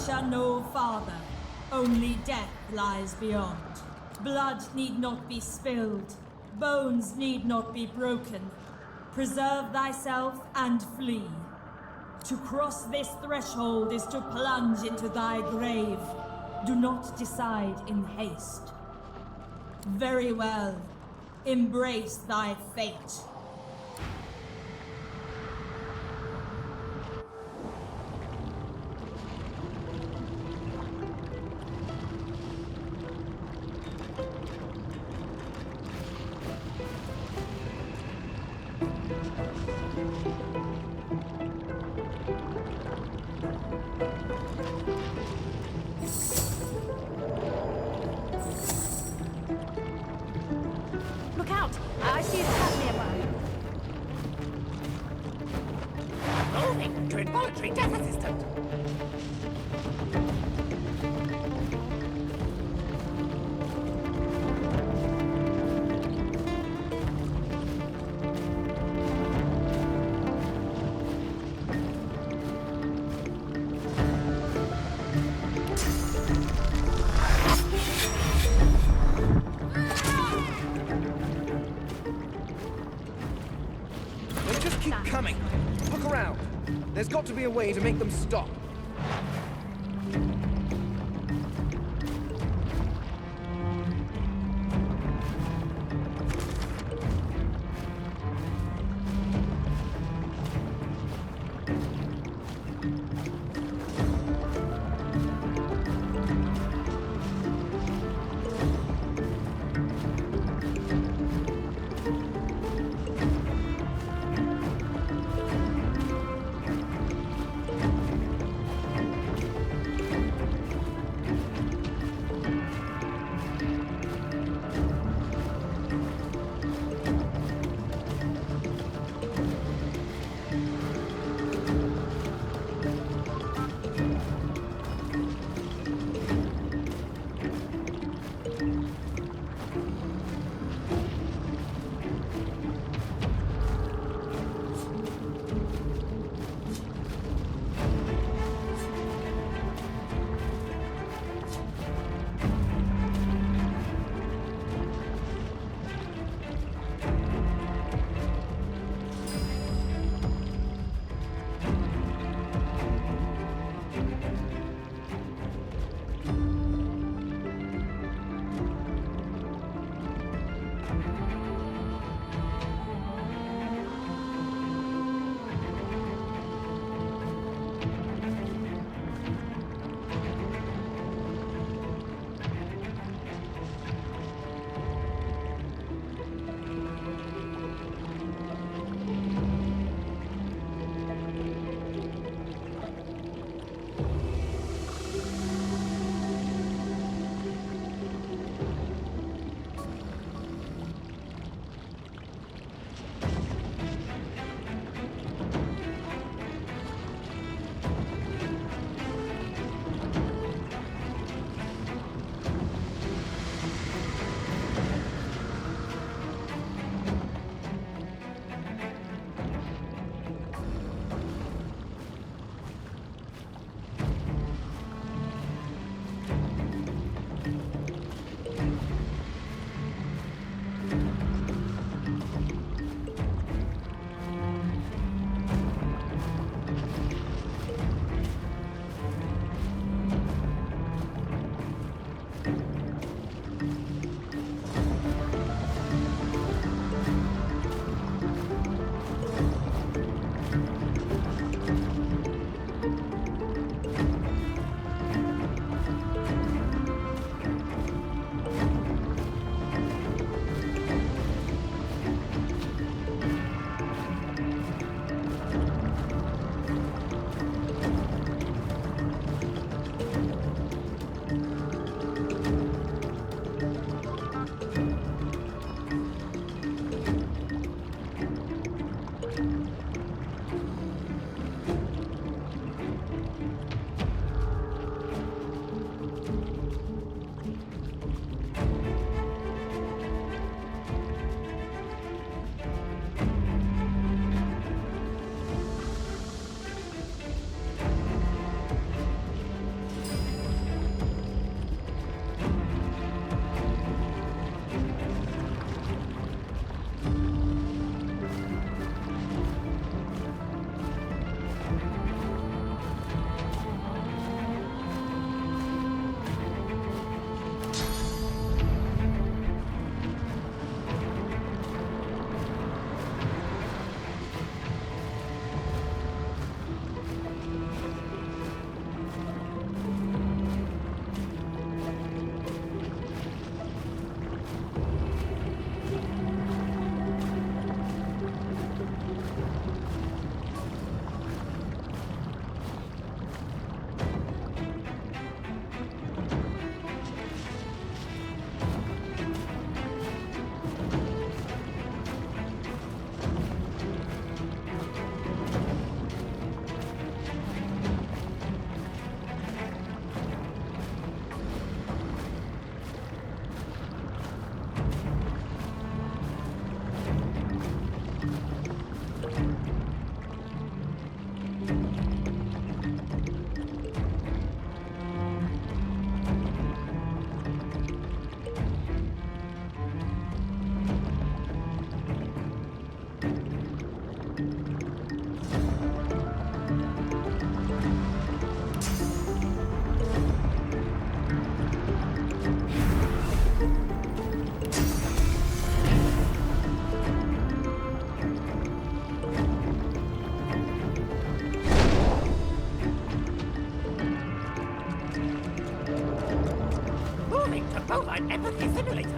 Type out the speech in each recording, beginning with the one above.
adventure no farther. Only death lies beyond. Blood need not be spilled. Bones need not be broken. Preserve thyself and flee. To cross this threshold is to plunge into thy grave. Do not decide in haste. Very well. Embrace thy fate. Look out! I see a trap nearby. Moving to involuntary death assistant. They just keep coming. Look around. There's got to be a way to make them stop. Bovine empathy simulator.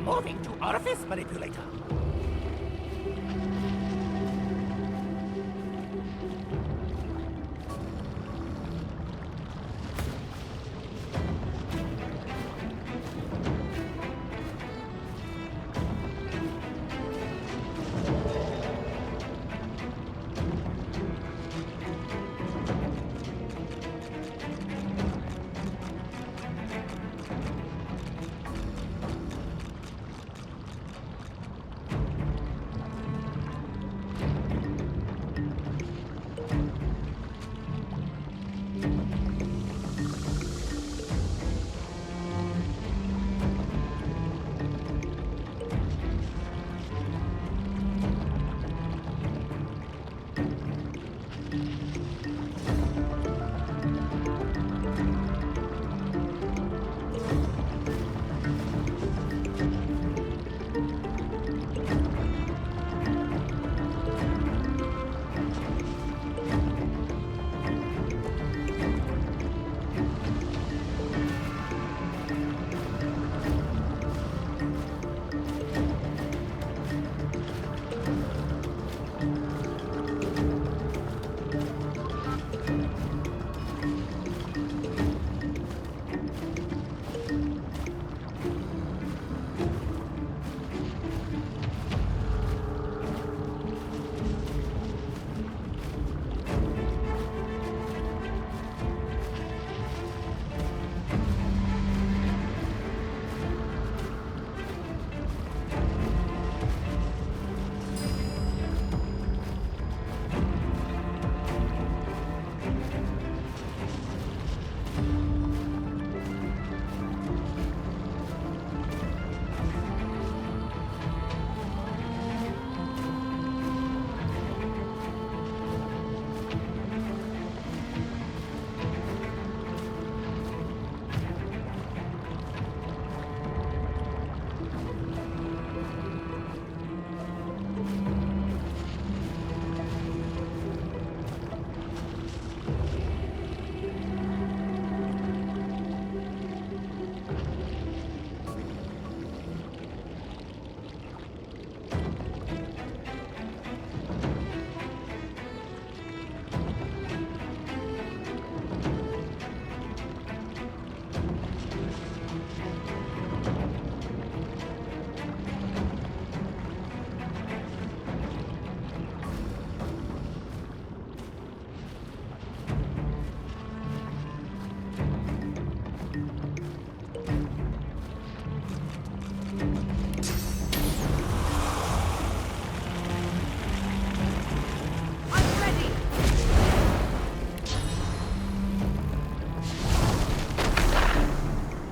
Moving to orifice manipulator.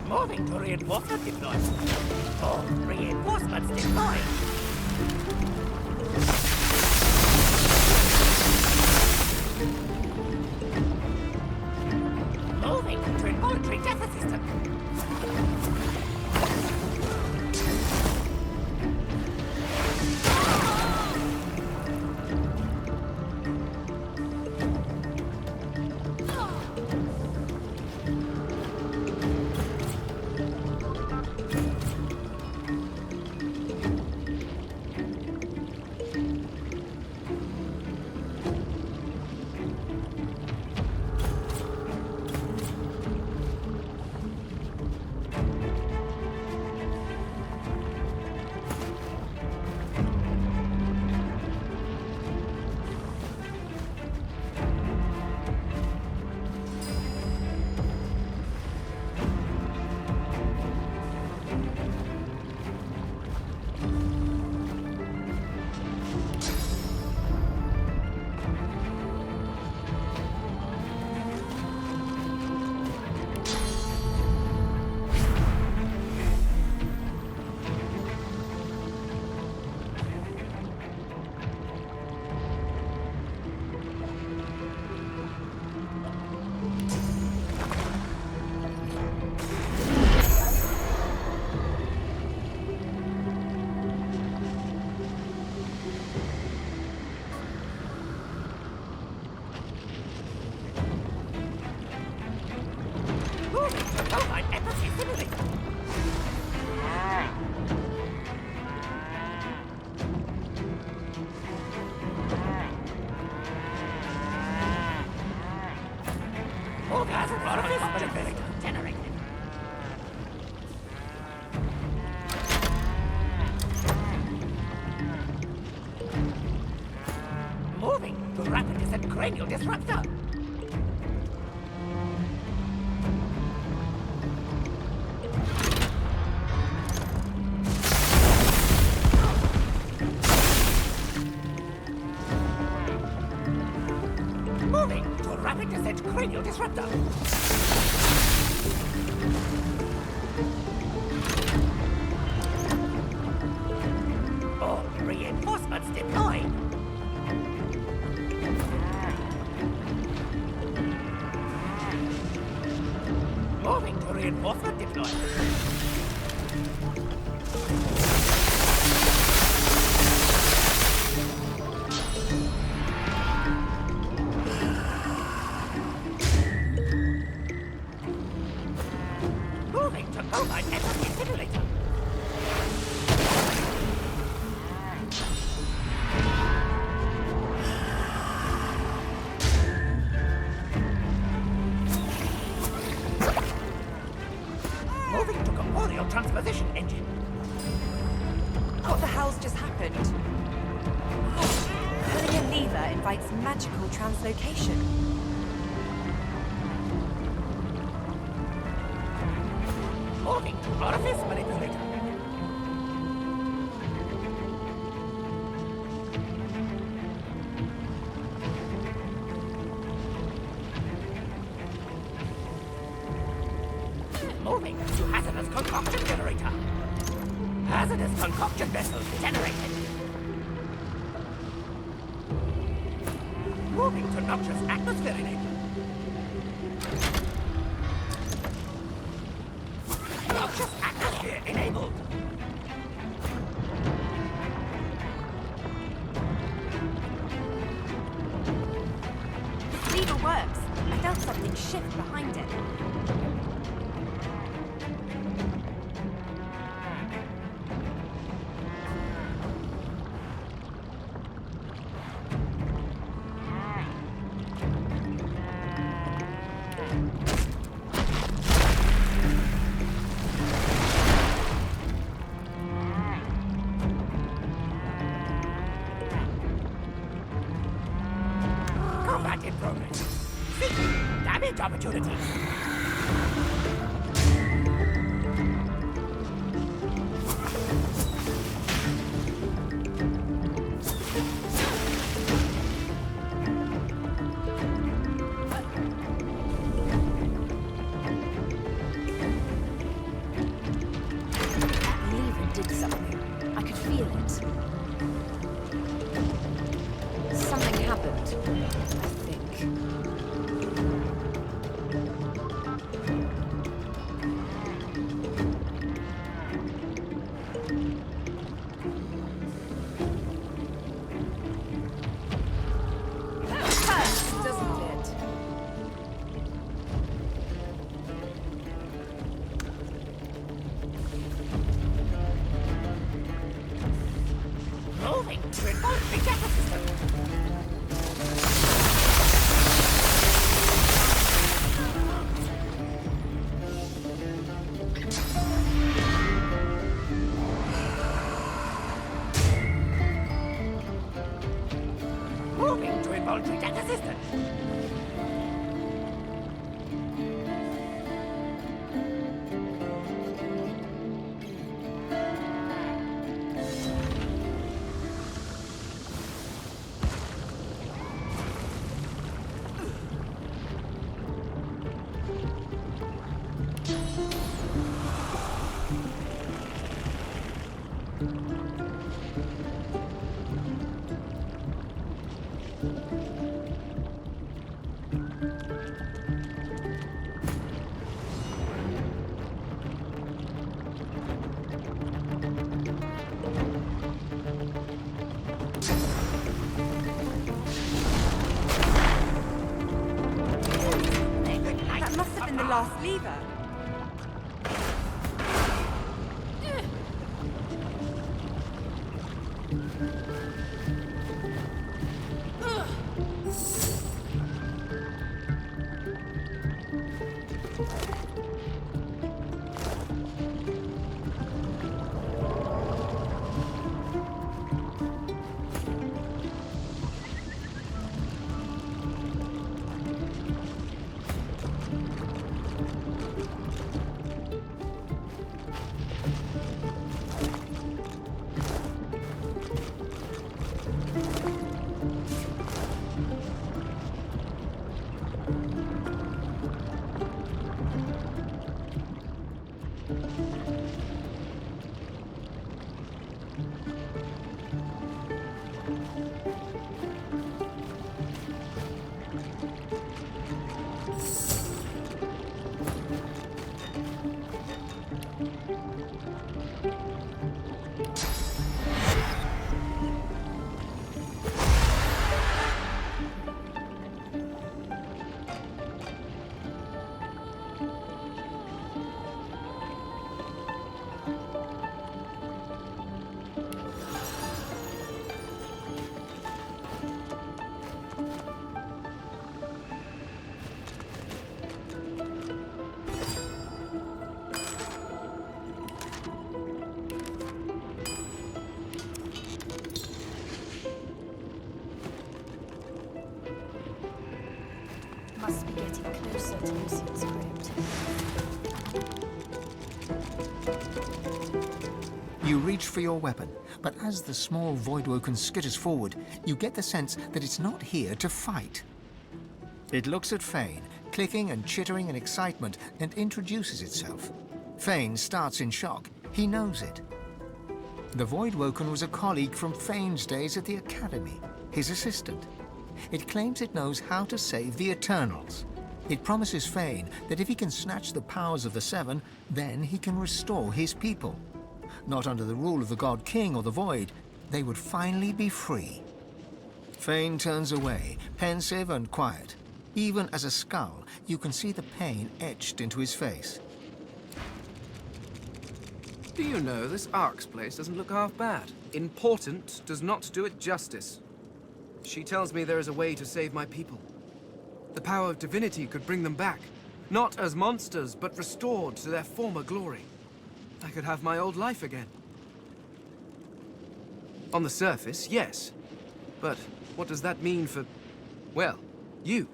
Moving to reinforcement deployed. Oh, reinforcements deployed. Moving to involuntary death system. cranial disruptor! Moving to a rapid descent cranial disruptor! All reinforcements deployed! Moving to reinforcement deployed! Moving to mobile network simulator! Moving to corporeal transposition engine! What the hell's just happened? Pulling a lever invites magical translocation. Moving to orifice manipulator! Moving to hazardous concoction generator! Hazardous concoction vessel generated! Moving to noxious atmosphere enable! Noxious atmosphere enabled! This lever works. I felt something shift behind it. Combat in progress. Seeking damage opportunity. That lever did something. I could feel it. Something happened, I think. That hurts, doesn't it? Moving to involuntary data system. Moving to involuntary data system. That must have been the last lever. Must be getting closer to Lucian's crypt. You reach for your weapon, but as the small Voidwoken skitters forward, you get the sense that it's not here to fight. It looks at Fane, clicking and chittering in excitement, and introduces itself. Fane starts in shock. He knows it. The Voidwoken was a colleague from Fane's days at the Academy, his assistant. It claims it knows how to save the Eternals. It promises Fane that if he can snatch the powers of the Seven, then he can restore his people. Not under the rule of the God King or the Void, they would finally be free. Fane turns away, pensive and quiet. Even as a skull, you can see the pain etched into his face. Do you know, this Ark's place doesn't look half bad. Important does not do it justice. She tells me there is a way to save my people. The power of Divinity could bring them back. Not as monsters, but restored to their former glory. I could have my old life again. On the surface, yes. But what does that mean for, well, you?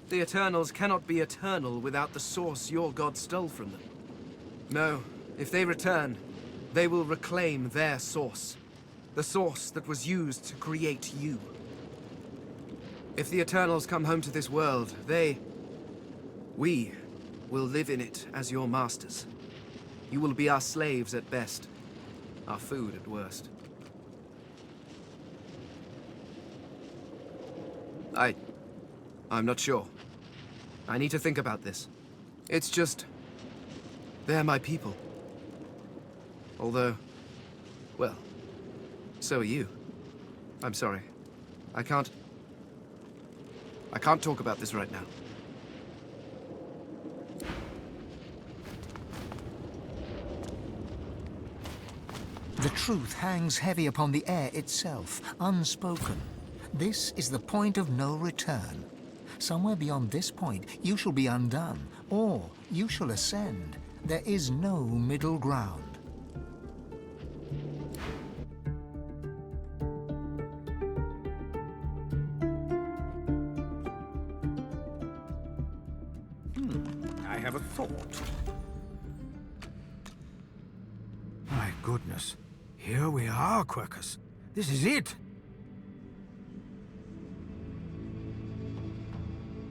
The Eternals cannot be eternal without the source your god stole from them. No, if they return, they will reclaim their source. The source that was used to create you. If the Eternals come home to this world, we will live in it as your masters. You will be our slaves at best, our food at worst. I'm not sure. I need to think about this. It's just, they're my people. Although, well, so are you. I'm sorry. I can't talk about this right now. The truth hangs heavy upon the air itself, unspoken. This is the point of no return. Somewhere beyond this point, you shall be undone, or you shall ascend. There is no middle ground. I have a thought. My goodness. Here we are, Quercus. This is it.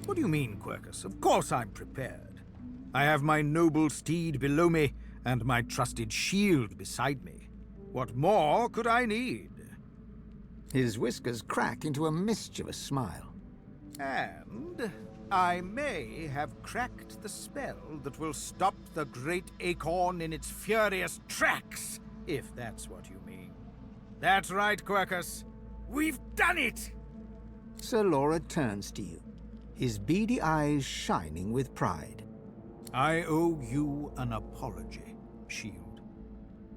What do you mean, Quercus? Of course I'm prepared. I have my noble steed below me, and my trusted shield beside me. What more could I need? His whiskers crack into a mischievous smile. And I may have cracked the spell that will stop the great acorn in its furious tracks, if that's what you mean. That's right, Quercus. We've done it! Sir Laura turns to you, his beady eyes shining with pride. I owe you an apology, Shield.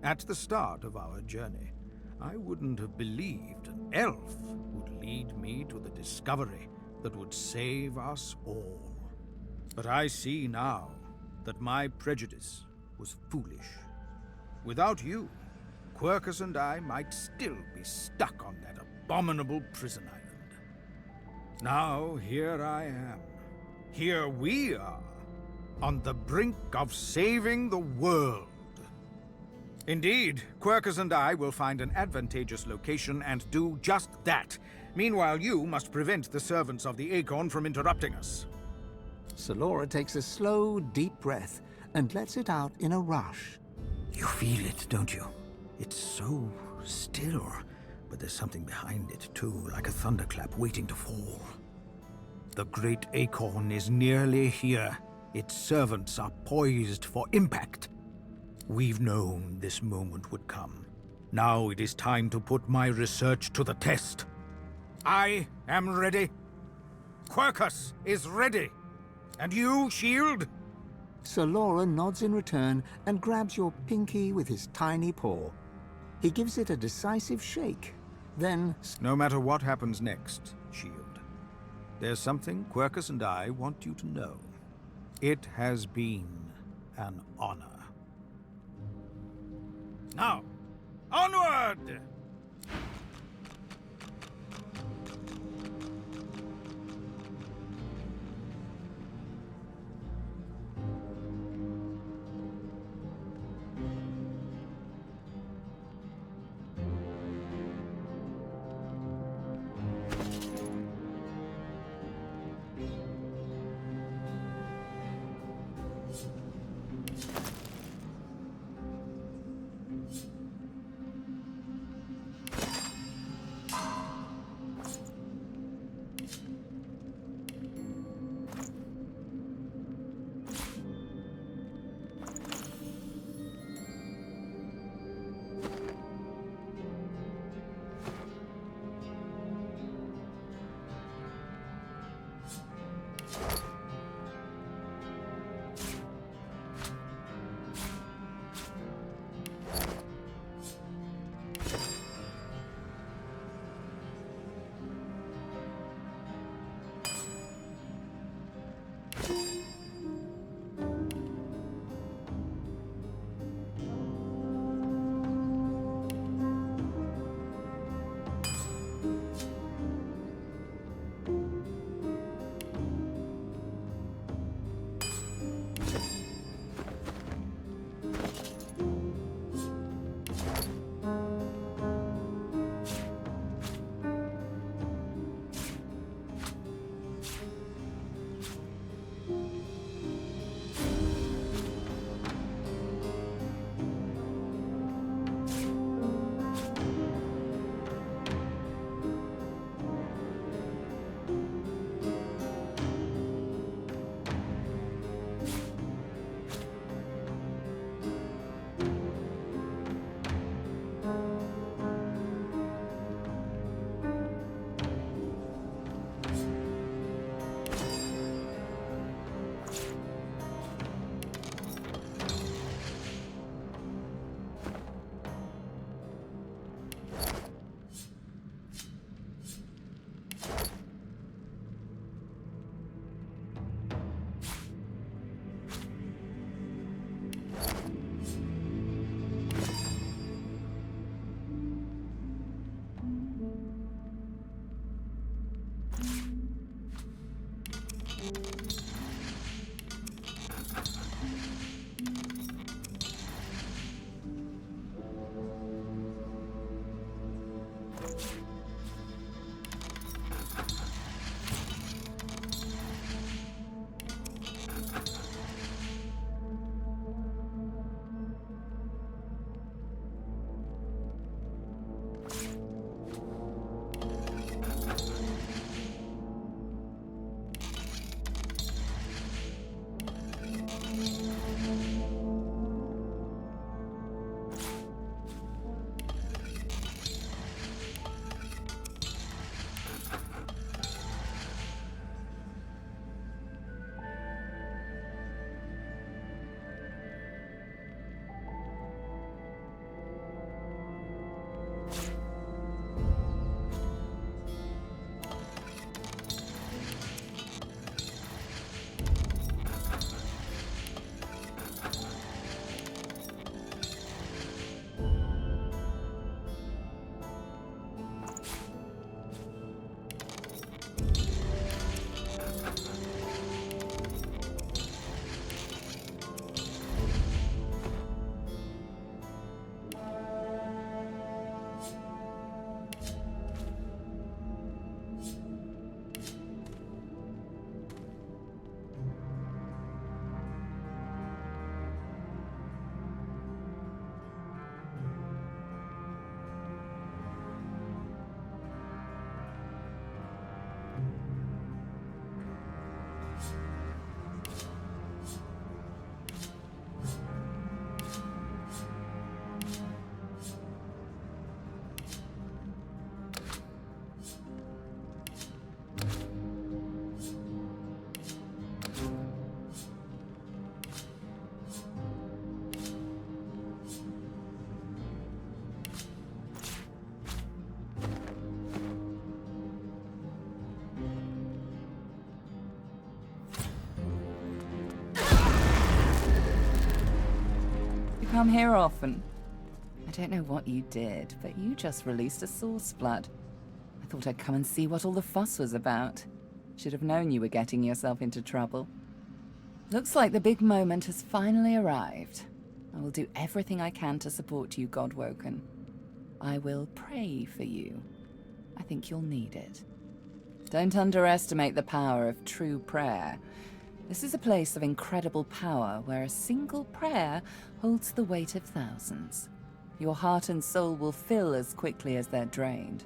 At the start of our journey, I wouldn't have believed an elf would lead me to the discovery that would save us all. But I see now that my prejudice was foolish. Without you, Quercus and I might still be stuck on that abominable prison island. Now here I am. Here we are, on the brink of saving the world. Indeed, Quercus and I will find an advantageous location and do just that. Meanwhile, you must prevent the servants of the Acorn from interrupting us. Sir Laura takes a slow, deep breath and lets it out in a rush. You feel it, don't you? It's so still, but there's something behind it too, like a thunderclap waiting to fall. The great acorn is nearly here. Its servants are poised for impact. We've known this moment would come. Now it is time to put my research to the test. I am ready. Quercus is ready. And you, Shield? Sir Laura nods in return and grabs your pinky with his tiny paw. He gives it a decisive shake. Then, No matter what happens next, Shield, there's something Quercus and I want you to know. It has been an honor. Now, onward! come here often? I don't know what you did, but you just released a source flood. I thought I'd come and see what all the fuss was about. Should have known you were getting yourself into trouble. Looks like the big moment has finally arrived. I will do everything I can to support you, Godwoken. I will pray for you. I think you'll need it. Don't underestimate the power of true prayer. This is a place of incredible power where a single prayer holds the weight of thousands. Your heart and soul will fill as quickly as they're drained.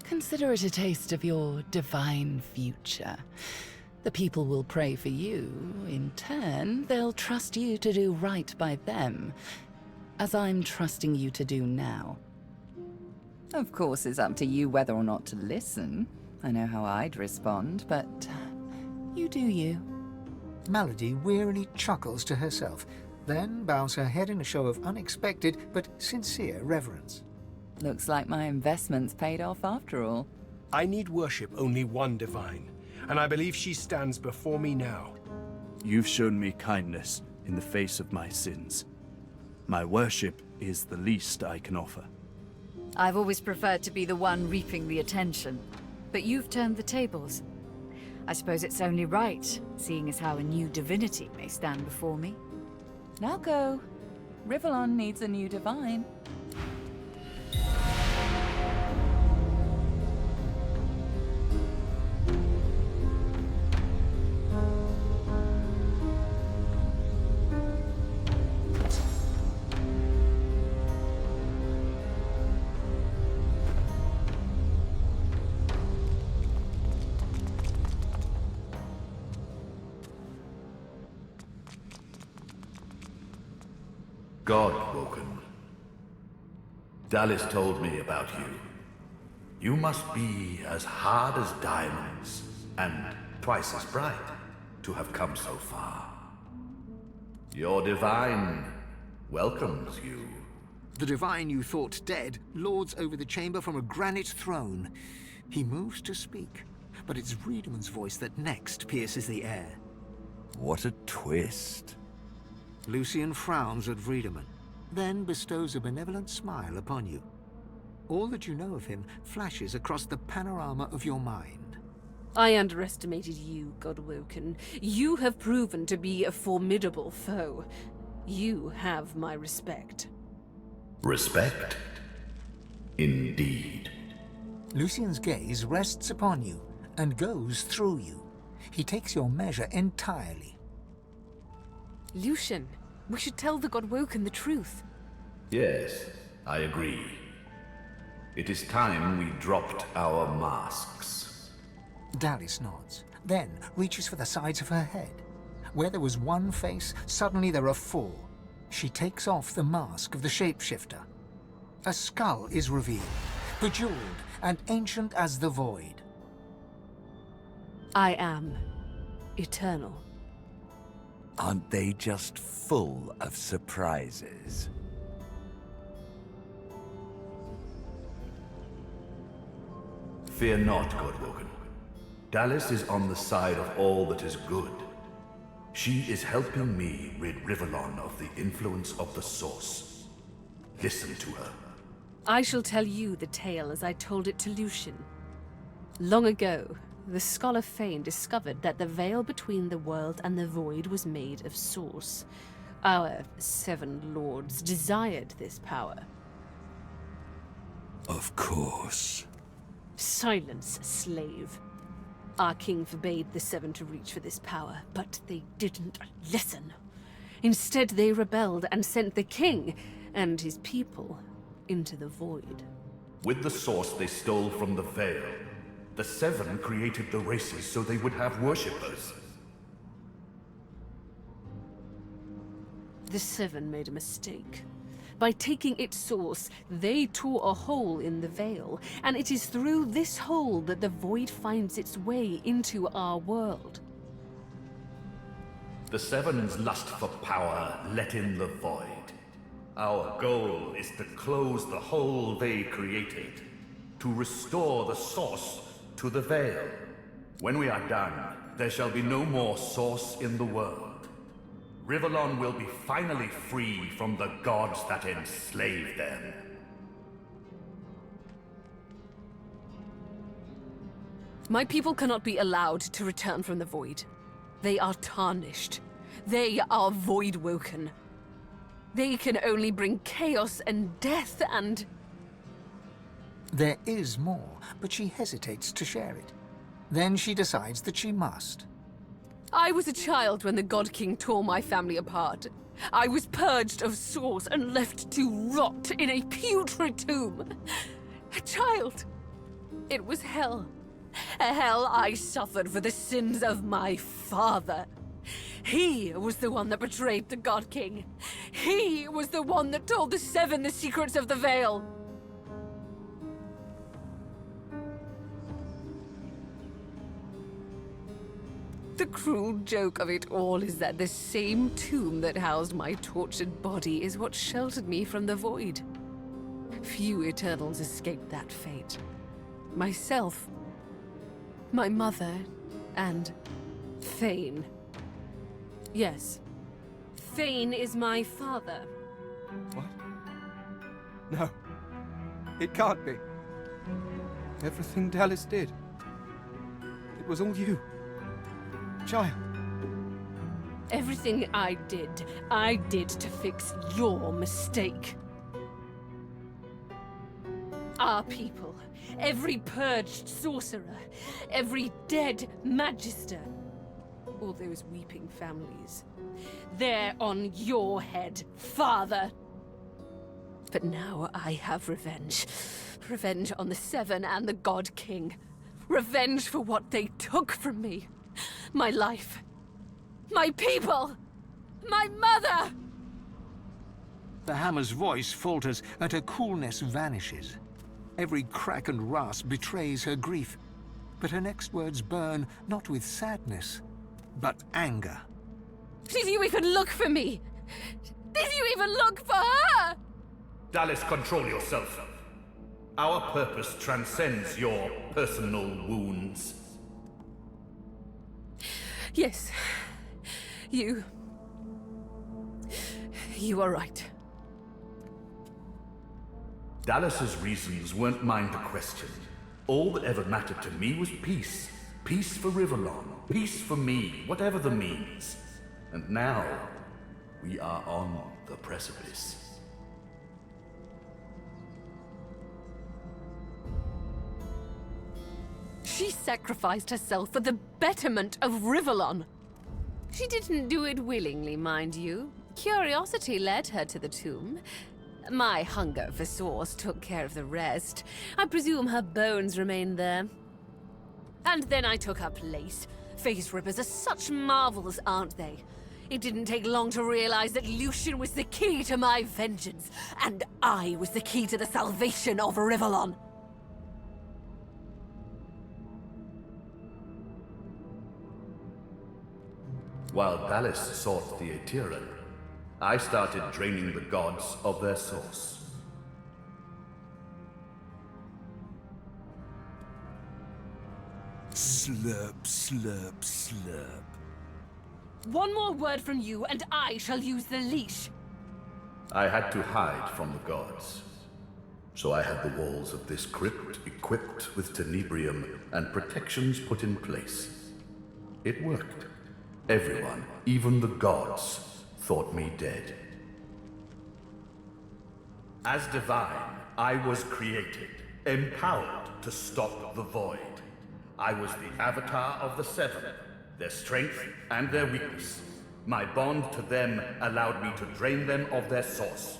Consider it a taste of your divine future. The people will pray for you. In turn, they'll trust you to do right by them, as I'm trusting you to do now. Of course, it's up to you whether or not to listen. I know how I'd respond, but you do you. Malady wearily chuckles to herself, then bows her head in a show of unexpected but sincere reverence. Looks like my investment's paid off after all. I need worship only one divine, and I believe she stands before me now. You've shown me kindness in the face of my sins. My worship is the least I can offer. I've always preferred to be the one reaping the attention, but you've turned the tables. I suppose it's only right, seeing as how a new divinity may stand before me. Now go. Rivellon needs a new divine. Godwoken. Dallis told me about you. You must be as hard as diamonds, and twice as bright, to have come so far. Your divine welcomes you. The divine you thought dead lords over the chamber from a granite throne. He moves to speak, but it's Riedeman's voice that next pierces the air. What a twist. Lucian frowns at Riedemann, then bestows a benevolent smile upon you. All that you know of him flashes across the panorama of your mind. I underestimated you, Godwoken. You have proven to be a formidable foe. You have my respect. Respect? Indeed. Lucian's gaze rests upon you and goes through you. He takes your measure entirely. Lucian, we should tell the Godwoken the truth. Yes, I agree. It is time we dropped our masks. Dallis nods, then reaches for the sides of her head. Where there was one face, suddenly there are four. She takes off the mask of the shapeshifter. A skull is revealed, bejeweled and ancient as the void. I am eternal. Aren't they just full of surprises? Fear not, Godwoken. Dallis is on the side of all that is good. She is helping me rid Rivellon of the influence of the Source. Listen to her. I shall tell you the tale as I told it to Lucian. Long ago, the scholar Fane discovered that the veil between the world and the void was made of source. Our 7 lords desired this power. Of course. Silence, slave. Our king forbade the 7 to reach for this power, but they didn't listen. Instead, they rebelled and sent the king and his people into the void. With the Source they stole from the veil. The 7 created the races so they would have worshippers. The 7 made a mistake. By taking its source, they tore a hole in the veil, and it is through this hole that the void finds its way into our world. The 7's lust for power let in the void. Our goal is to close the hole they created, to restore the Source to the veil. When we are done, there shall be no more Source in the world. Rivellon will be finally free from the gods that enslaved them. My people cannot be allowed to return from the void. They are tarnished. They are void-woken. They can only bring chaos and death and... There is more, but she hesitates to share it. Then she decides that she must. I was a child when the God King tore my family apart. I was purged of source and left to rot in a putrid tomb. A child. It was hell. A hell I suffered for the sins of my father. He was the one that betrayed the God King. He was the one that told the Seven the secrets of the Veil. The cruel joke of it all is that the same tomb that housed my tortured body is what sheltered me from the void. Few Eternals escaped that fate. Myself, my mother, and Thane. Yes, Thane is my father. What? No. It can't be. Everything Dallis did. It was all you. Child. Everything I did to fix your mistake. Our people, every purged sorcerer, every dead magister, all those weeping families, they're on your head, Father. But now I have revenge. Revenge on the Seven and the God King. Revenge for what they took from me. My life. My people. My mother! The hammer's voice falters and her coolness vanishes. Every crack and rasp betrays her grief. But her next words burn not with sadness, but anger. Did you even look for me? Did you even look for her? Dallis, control yourself. Our purpose transcends your personal wounds. Yes. You are right. Dallis's reasons weren't mine to question. All that ever mattered to me was peace. Peace for Rivellon. Peace for me, whatever the means. And now, we are on the precipice. She sacrificed herself for the betterment of Rivellon. She didn't do it willingly, mind you. Curiosity led her to the tomb. My hunger for source took care of the rest. I presume her bones remained there. And then I took her place. Face rippers are such marvels, aren't they? It didn't take long to realize that Lucian was the key to my vengeance, and I was the key to the salvation of Rivellon. While Dallis sought the Aetheran, I started draining the gods of their source. Slurp, slurp, slurp. One more word from you, and I shall use the leash. I had to hide from the gods. So I had the walls of this crypt equipped with tenebrium and protections put in place. It worked. Everyone, even the gods, thought me dead. As divine, I was created, empowered to stop the void. I was the avatar of the Seven, their strength and their weakness. My bond to them allowed me to drain them of their source.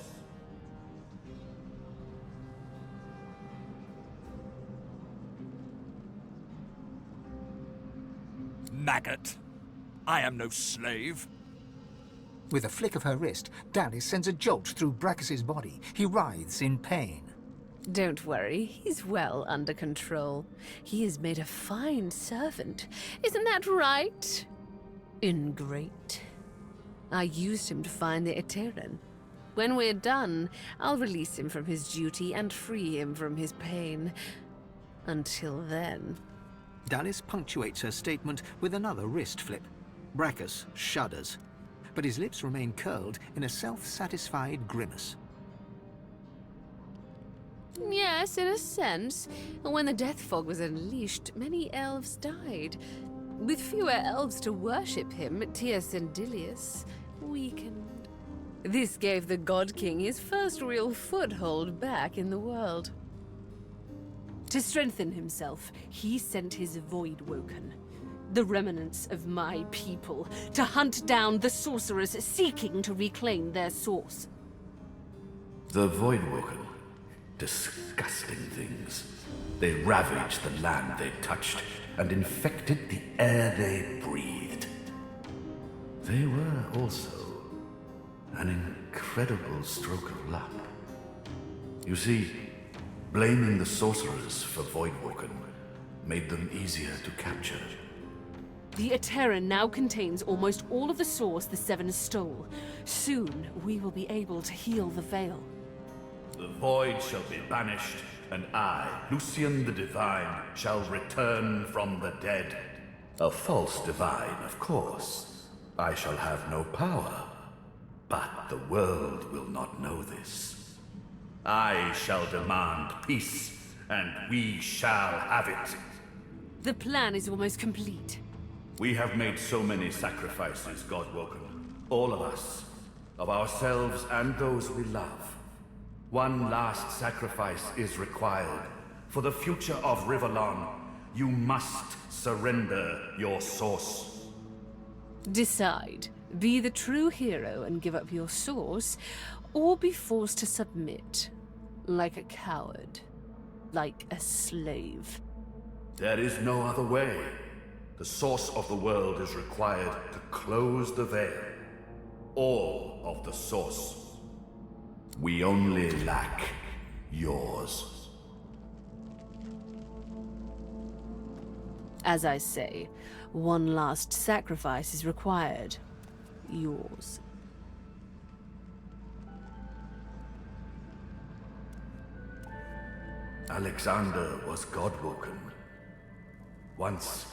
Maggot! I am no slave. With a flick of her wrist, Dallis sends a jolt through Brachus's body. He writhes in pain. Don't worry, he's well under control. He has made a fine servant. Isn't that right? Ingrate. I used him to find the Aetheran. When we're done, I'll release him from his duty and free him from his pain. Until then... Dallis punctuates her statement with another wrist flip. Brachus shudders. but his lips remain curled in a self-satisfied grimace. Yes, in a sense. When the death fog was unleashed, many elves died. With fewer elves to worship him, Tias and Dilius weakened. This gave the God King his first real foothold back in the world. To strengthen himself, he sent his Voidwoken, the remnants of my people, to hunt down the sorcerers seeking to reclaim their source. The Voidwoken. Disgusting things. They ravaged the land they touched and infected the air they breathed. They were also an incredible stroke of luck. You see, blaming the sorcerers for Voidwoken made them easier to capture. The Eterran now contains almost all of the source the Seven stole. Soon, we will be able to heal the Veil. The void shall be banished, and I, Lucian the Divine, shall return from the dead. A false divine, of course. I shall have no power, but the world will not know this. I shall demand peace, and we shall have it. The plan is almost complete. We have made so many sacrifices, Godwoken. All of us. Of ourselves and those we love. One last sacrifice is required. For the future of Rivellon, you must surrender your source. Decide. Be the true hero and give up your source, or be forced to submit. Like a coward. Like a slave. There is no other way. The source of the world is required to close the veil. All of the source. We only lack yours. As I say, one last sacrifice is required. Yours. Alexander was Godwoken. Once,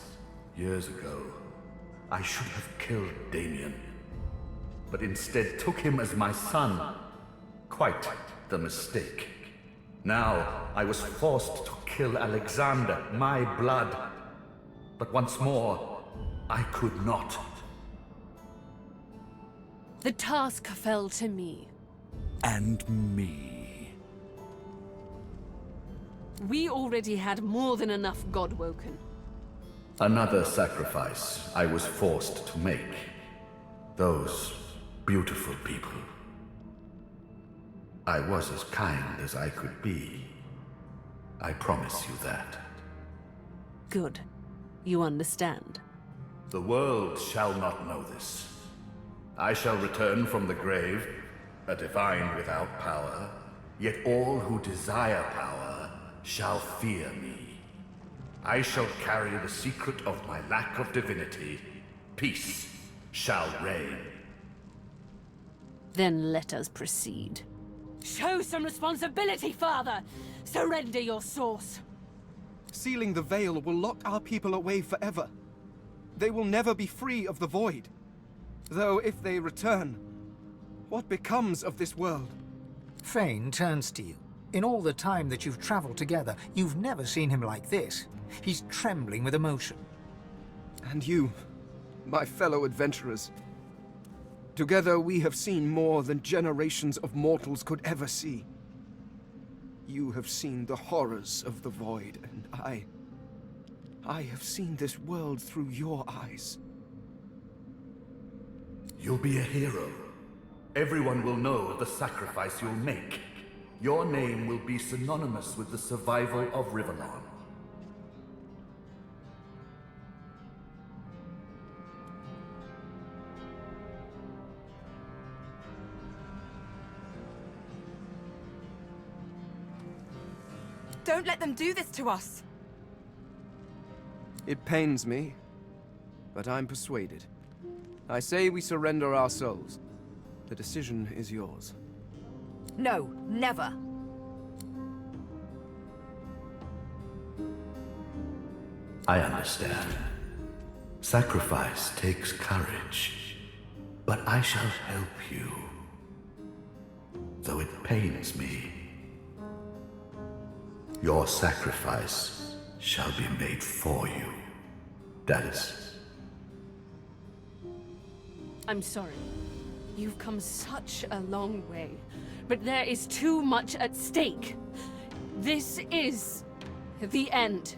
years ago, I should have killed Damien, but instead took him as my son. Quite the mistake. Now, I was forced to kill Alexander, my blood. But once more, I could not. The task fell to me. And me. We already had more than enough Godwoken. Another sacrifice I was forced to make. Those beautiful people. I was as kind as I could be. I promise you that. Good. You understand. The world shall not know this. I shall return from the grave, a divine without power, yet all who desire power shall fear me. I shall carry the secret of my lack of divinity. Peace shall reign. Then let us proceed. Show some responsibility, Father! Surrender your source! Sealing the veil will lock our people away forever. They will never be free of the void. Though if they return, what becomes of this world? Fane turns to you. In all the time that you've traveled together, you've never seen him like this. He's trembling with emotion. And you, my fellow adventurers. Together we have seen more than generations of mortals could ever see. You have seen the horrors of the void, and I have seen this world through your eyes. You'll be a hero. Everyone will know the sacrifice you'll make. Your name will be synonymous with the survival of Rivellon. Don't let them do this to us! It pains me, but I'm persuaded. I say we surrender our souls. The decision is yours. No, never. I understand. Sacrifice takes courage. But I shall help you, though it pains me. Your sacrifice shall be made for you, Dallis. I'm sorry. You've come such a long way, but there is too much at stake. This is the end.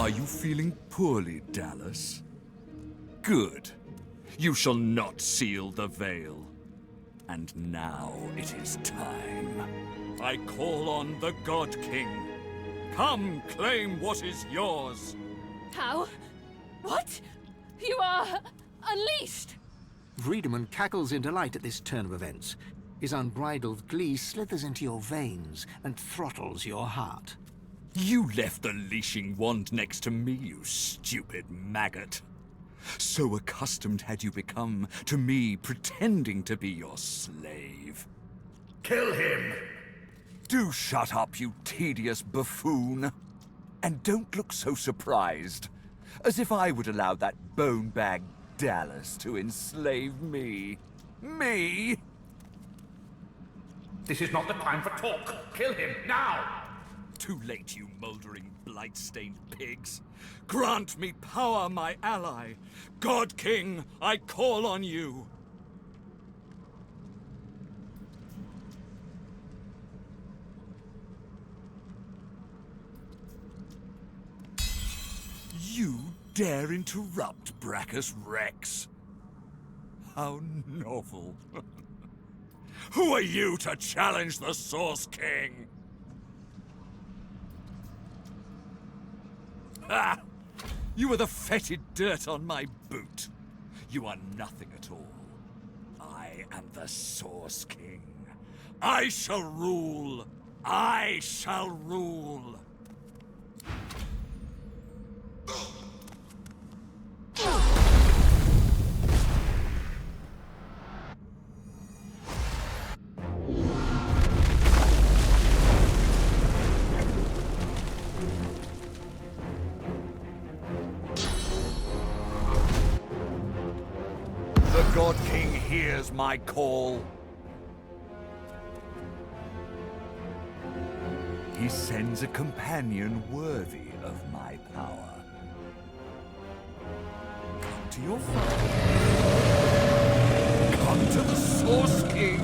Are you feeling poorly, Dallis? Good. You shall not seal the veil. And now it is time. I call on the God King. Come, claim what is yours. How? What? You are unleashed! Vredeman cackles in delight at this turn of events. His unbridled glee slithers into your veins and throttles your heart. You left the leashing wand next to me, you stupid maggot. So accustomed had you become to me pretending to be your slave. Kill him! Do shut up, you tedious buffoon. And don't look so surprised, as if I would allow that bone-bag Dallas to enslave me. Me? This is not the time for talk. Kill him, now! Too late, you mouldering, blight-stained pigs. Grant me power, my ally. God King, I call on you. You dare interrupt Brachus Rex? How novel. Who are you to challenge the Source King? Ah! You are the fetid dirt on my boot. You are nothing at all. I am the Source King. I shall rule. I shall rule. The God King hears my call. He sends a companion worthy of my power. Come to your father. Come to the Source King.